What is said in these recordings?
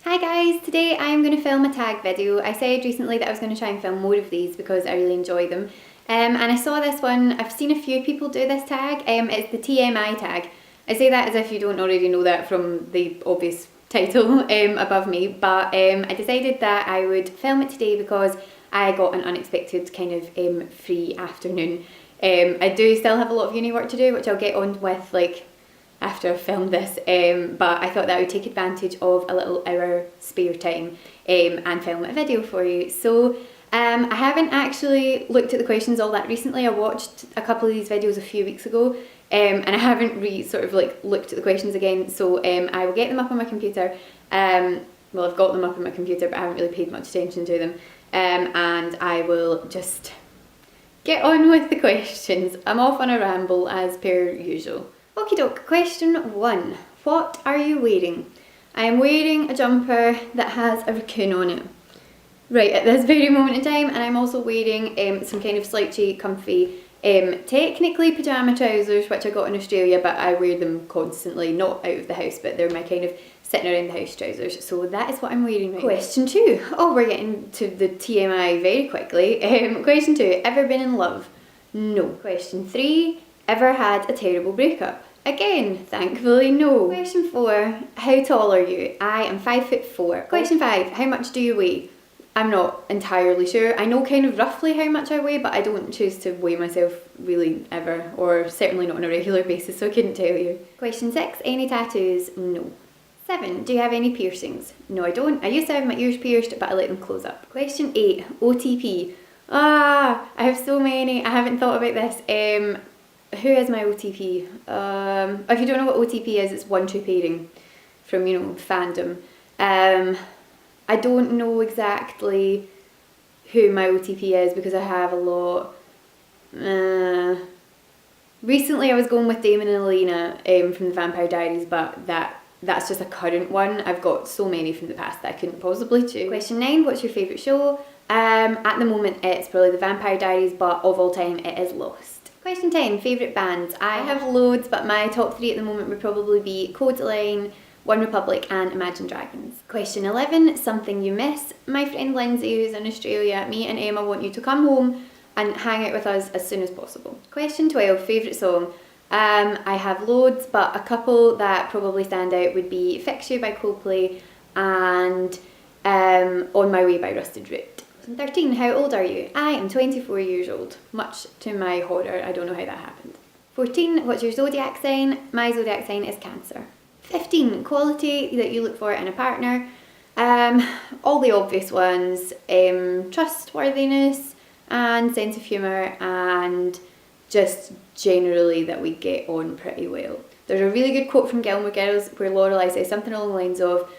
Hi guys, today I'm going to film a tag video. I said recently that I was going to try and film more of these because I really enjoy them. And I saw this one. I've seen a few people do this tag. It's the TMI tag. I say that as if you don't already know that from the obvious title above me, but I decided that I would film it today because I got an unexpected kind of free afternoon. I do still have a lot of uni work to do, which I'll get on with after I've filmed this, but I thought that I would take advantage of a little hour spare time and film a video for you. So I haven't actually looked at the questions all that recently. I watched a couple of these videos a few weeks ago and I haven't looked at the questions again, so I will get them up on my computer. Well, I've got them up on my computer, but I haven't really paid much attention to them, and I will just get on with the questions. I'm off on a ramble as per usual. Okie doke, question 1. What are you wearing? I am wearing a jumper that has a raccoon on it right at this very moment in time, and I'm also wearing some kind of slouchy, comfy, technically pyjama trousers, which I got in Australia, but I wear them constantly, not out of the house, but they're my kind of sitting around the house trousers. So that is what I'm wearing right now. Question 2. Oh, we're getting to the TMI very quickly. Question 2. Ever been in love? No. Question 3. Ever had a terrible breakup? Again, thankfully no. Question 4, how tall are you? I am 5'4". Question 5, how much do you weigh? I'm not entirely sure. I know kind of roughly how much I weigh, but I don't choose to weigh myself really ever, or certainly not on a regular basis, so I couldn't tell you. Question 6, any tattoos? No. 7, do you have any piercings? No, I don't. I used to have my ears pierced, but I let them close up. Question 8, OTP. I have so many. I haven't thought about this. Who is my OTP? If you don't know what OTP is, it's one true pairing from, fandom. I don't know exactly who my OTP is because I have a lot. Recently I was going with Damon and Elena from the Vampire Diaries, but that's just a current one. I've got so many from the past that I couldn't possibly choose. Question 9, what's your favourite show? At the moment it's probably the Vampire Diaries, but of all time it is Lost. Question 10, favourite bands? I have loads, but my top 3 at the moment would probably be Codeline, One Republic and Imagine Dragons. Question 11, something you miss? My friend Lindsay, who's in Australia, me and Emma want you to come home and hang out with us as soon as possible. Question 12, favourite song? I have loads, but a couple that probably stand out would be Fix You by Coldplay and On My Way by Rusted Root. 13, how old are you? I am 24 years old, much to my horror. I don't know how that happened. 14, what's your zodiac sign? My zodiac sign is Cancer. 15, quality that you look for in a partner. All the obvious ones, trustworthiness and sense of humour, and just generally that we get on pretty well. There's a really good quote from Gilmore Girls where Lorelai says something along the lines of,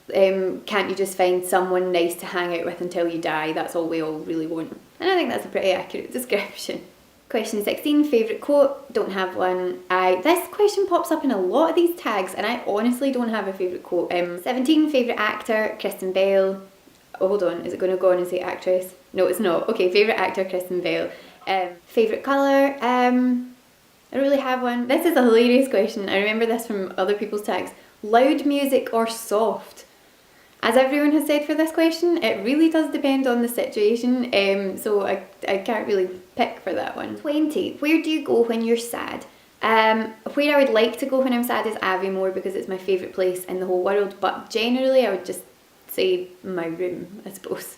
can't you just find someone nice to hang out with until you die? That's all we all really want. And I think that's a pretty accurate description. Question 16, favourite quote? Don't have one. This question pops up in a lot of these tags and I honestly don't have a favourite quote. 17, favourite actor? Kristen Bell. Oh, hold on, is it going to go on and say actress? No, it's not. Okay, favourite actor? Kristen Bell. Favourite colour? I don't really have one. This is a hilarious question. I remember this from other people's tags. Loud music or soft? As everyone has said for this question, it really does depend on the situation, so I can't really pick for that one. 20. Where do you go when you're sad? Where I would like to go when I'm sad is Aviemore because it's my favourite place in the whole world, but generally I would just say my room, I suppose.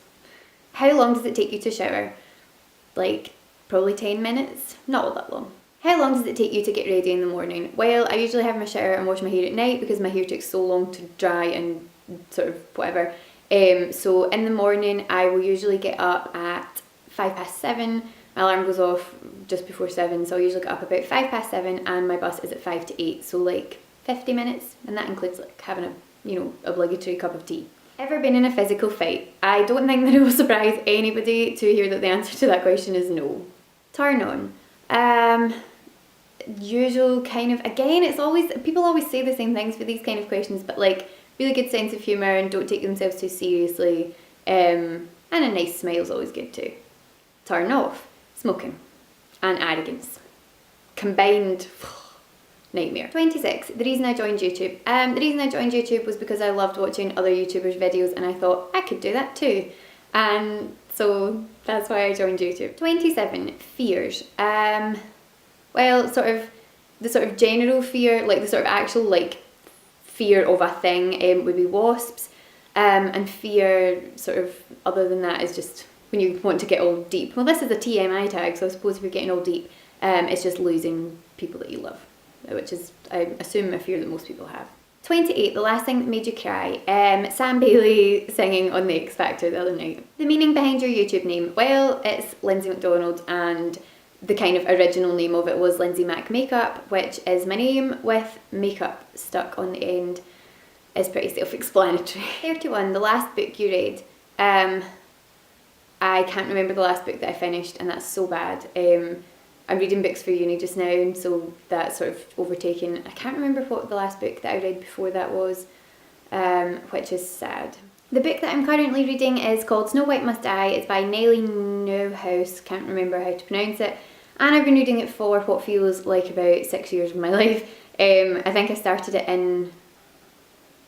How long does it take you to shower? Like, probably 10 minutes? Not all that long. How long does it take you to get ready in the morning? Well, I usually have my shower and wash my hair at night because my hair takes so long to dry and sort of whatever. So in the morning I will usually get up at 7:05. My alarm goes off just before 7, so I usually get up about 7:05 and my bus is at 5 to 8, so like 50 minutes, and that includes like having a obligatory cup of tea. Ever been in a physical fight? I don't think that it will surprise anybody to hear that the answer to that question is no. Turn on. Usual kind of, again, it's always, people always say the same things for these kind of questions, but like really good sense of humour and don't take themselves too seriously, and a nice smile is always good too. Turn off. Smoking and arrogance combined. nightmare. 26. The reason I joined YouTube. The reason I joined YouTube was because I loved watching other YouTubers' videos and I thought I could do that too. And so that's why I joined YouTube. 27. Fears. Well, sort of the sort of general fear, like the sort of actual like fear of a thing would be wasps. And fear sort of other than that is just when you want to get all deep. Well, this is a TMI tag, so I suppose if you're getting all deep, it's just losing people that you love, which is, I assume, a fear that most people have. 28. The last thing that made you cry. Sam Bailey singing on the X Factor the other night. The meaning behind your YouTube name. Well, it's Lindsay McDonald, and the kind of original name of it was Lindsay Mac Makeup, which is my name with makeup stuck on the end. Is pretty self-explanatory. 31. The last book you read. I can't remember the last book that I finished, and that's so bad. I'm reading books for uni just now, and so that's sort of overtaken. I can't remember what the last book that I read before that was, which is sad. The book that I'm currently reading is called Snow White Must Die. It's by Nellie Neuhaus, can't remember how to pronounce it, and I've been reading it for what feels like about 6 years of my life. I think I started it in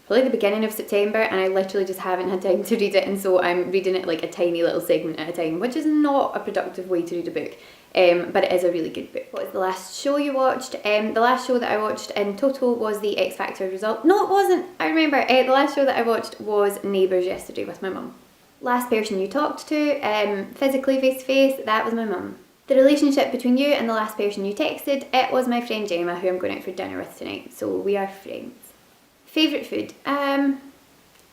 probably the beginning of September, and I literally just haven't had time to read it, and so I'm reading it like a tiny little segment at a time, which is not a productive way to read a book, but it is a really good book. What was the last show you watched? The last show that I watched in total was the X Factor result. No, it wasn't. I remember. The last show that I watched was Neighbours yesterday with my mum. Last person you talked to, physically face to face, that was my mum. The relationship between you and the last person you texted, it was my friend Gemma, who I'm going out for dinner with tonight, so we are friends. Favourite food?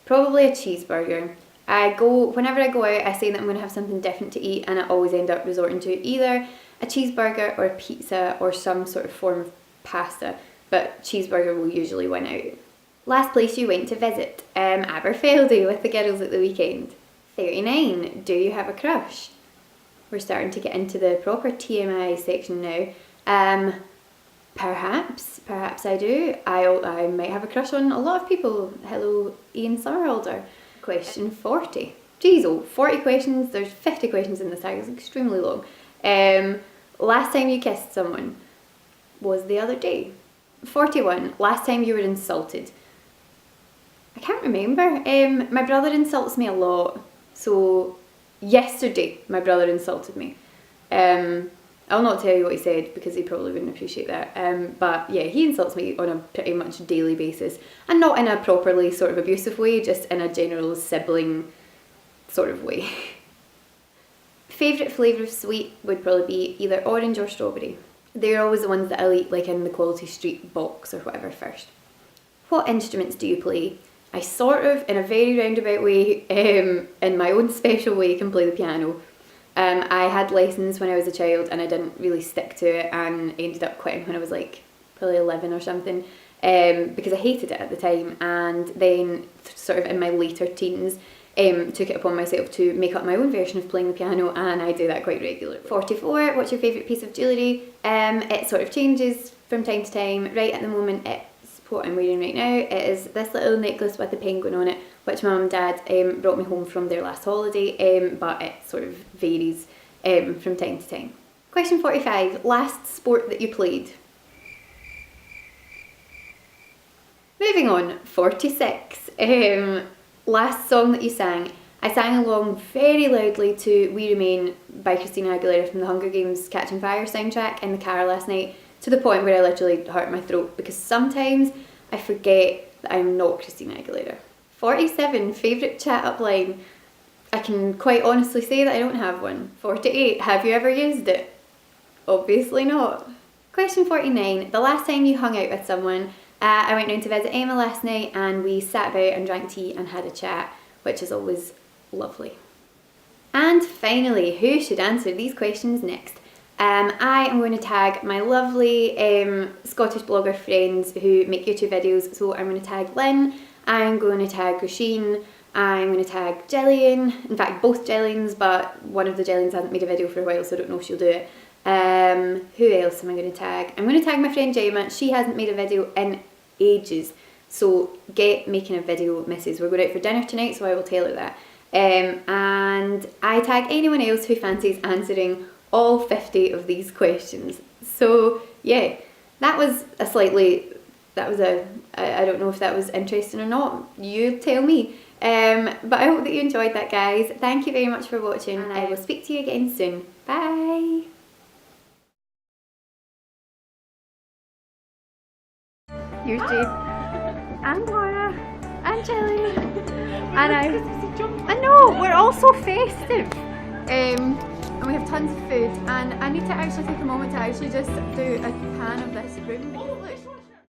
Probably a cheeseburger. Whenever I go out, I say that I'm going to have something different to eat, and I always end up resorting to either a cheeseburger or a pizza or some sort of form of pasta, but cheeseburger will usually win out. Last place you went to visit? Aberfeldy with the girls at the weekend. 39. Do you have a crush? We're starting to get into the proper TMI section now. Perhaps I do. I might have a crush on a lot of people. Hello, Ian Summerholder. Question 40. Jeez, 40 questions. There's 50 questions in this tag. It's extremely long. Last time you kissed someone was the other day. 41. Last time you were insulted. I can't remember. My brother insults me a lot. So yesterday my brother insulted me. I'll not tell you what he said because he probably wouldn't appreciate that. But yeah, he insults me on a pretty much daily basis, and not in a properly sort of abusive way, just in a general sibling sort of way. Favourite flavour of sweet would probably be either orange or strawberry. They're always the ones that I'll eat like in the Quality Street box or whatever first. What instruments do you play? I sort of, in a very roundabout way, in my own special way, can play the piano. I had lessons when I was a child and I didn't really stick to it, and ended up quitting when I was like probably 11 or something, because I hated it at the time, and then sort of in my later teens took it upon myself to make up my own version of playing the piano, and I do that quite regularly. 44. What's your favourite piece of jewellery? It sort of changes from time to time. Right at the moment it's what I'm wearing right now. It is this little necklace with a penguin on it, which my mum and dad brought me home from their last holiday, but it sort of varies from time to time. Question 45. Last sport that you played? Moving on. 46. Last song that you sang? I sang along very loudly to We Remain by Christina Aguilera from the Hunger Games Catching Fire soundtrack in the car last night, to the point where I literally hurt my throat, because sometimes I forget that I'm not Christina Aguilera. 47. Favourite chat up line? I can quite honestly say that I don't have one. 48. Have you ever used it? Obviously not. Question 49. The last time you hung out with someone? I went down to visit Emma last night and we sat about and drank tea and had a chat, which is always lovely. And finally, who should answer these questions next? I am going to tag my lovely Scottish blogger friends who make YouTube videos. So I'm going to tag Lynn, I'm going to tag Roisin, I'm going to tag Gillian. In fact, both Gillians, but one of the Gillians hasn't made a video for a while, so I don't know if she'll do it. Who else am I going to tag? I'm going to tag my friend Gemma. She hasn't made a video in ages, so get making a video, missus. We're going out for dinner tonight, so I will tell her that. And I tag anyone else who fancies answering all 50 of these questions. So yeah, that was a slightly, that was a, I don't know if that was interesting or not, you tell me. But I hope that you enjoyed that, guys. Thank you very much for watching, and I will speak to you again soon. Bye! Here's Jade, and Laura, and Jelly, and I know, we're all so festive. And we have tons of food, and I need to actually take a moment to actually just do a pan of this room.